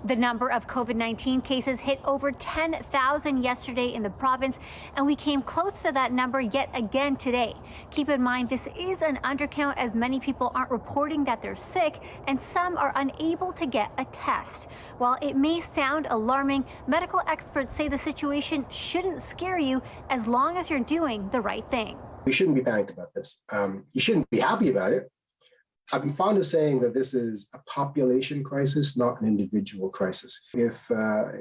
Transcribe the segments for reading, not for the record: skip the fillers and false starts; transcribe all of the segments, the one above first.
The number of COVID-19 cases hit over 10,000 yesterday in the province, and we came close to that number yet again today. Keep in mind, this is an undercount as many people aren't reporting that they're sick, and some are unable to get a test. While it may sound alarming, medical experts say the situation shouldn't scare you as long as you're doing the right thing. We shouldn't be panicked about this. You shouldn't be happy about it. I've been fond of saying that this is a population crisis, not an individual crisis. If a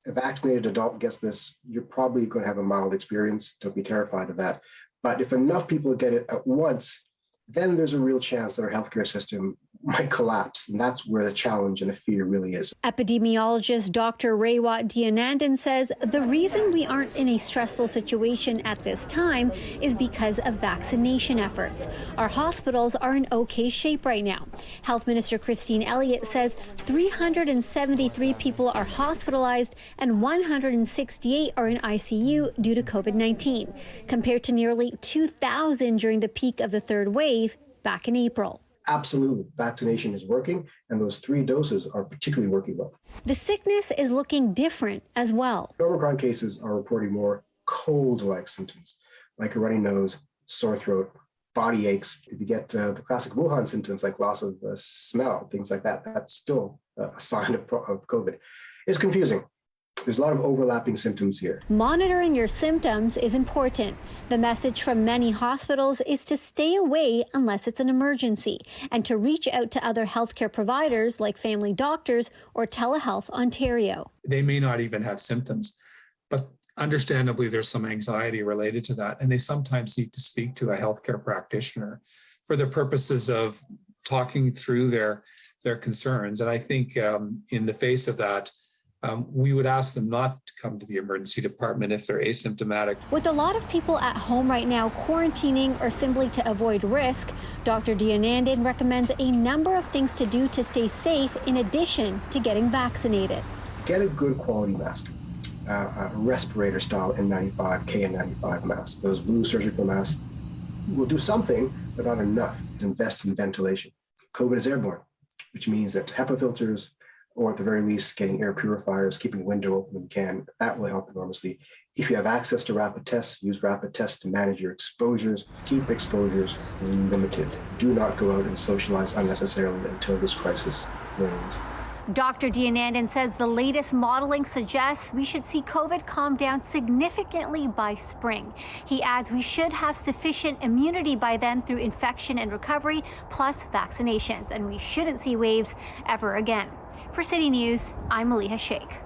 vaccinated adult gets this, you're probably going to have a mild experience. Don't be terrified of that. But if enough people get it at once, then there's a real chance that our healthcare system might collapse. And that's where the challenge and the fear really is. Epidemiologist Dr. Rewat Deonandan says the reason we aren't in a stressful situation at this time is because of vaccination efforts. Our hospitals are in okay shape right now. Health Minister Christine Elliott says 373 people are hospitalized and 168 are in ICU due to COVID-19, compared to nearly 2,000 during the peak of the third wave back in April. Absolutely. Vaccination is working, and those 3 doses are particularly working well. The sickness is looking different as well. Omicron cases are reporting more cold-like symptoms, like a runny nose, sore throat, body aches. If you get the classic Wuhan symptoms like loss of smell, things like that, that's still a sign of COVID. It's confusing. There's a lot of overlapping symptoms here. Monitoring your symptoms is important. The message from many hospitals is to stay away unless it's an emergency and to reach out to other healthcare providers like Family Doctors or Telehealth Ontario. They may not even have symptoms, but understandably, there's some anxiety related to that. And they sometimes need to speak to a healthcare practitioner for the purposes of talking through their concerns. And I think in the face of that, we would ask them not to come to the emergency department if they're asymptomatic. With a lot of people at home right now quarantining or simply to avoid risk, Dr. Deonandan recommends a number of things to do to stay safe in addition to getting vaccinated. Get a good quality mask, a respirator style N95, KN95 mask. Those blue surgical masks will do something, but not enough. Invest in ventilation. COVID is airborne, which means that HEPA filters, or at the very least, getting air purifiers, keeping a window open when you can, that will help enormously. If you have access to rapid tests, use rapid tests to manage your exposures. Keep exposures limited. Do not go out and socialize unnecessarily until this crisis wanes. Dr. Deonandan says the latest modeling suggests we should see COVID calm down significantly by spring. He adds we should have sufficient immunity by then through infection and recovery, plus vaccinations, and we shouldn't see waves ever again. For City News, I'm Maleeha Sheikh.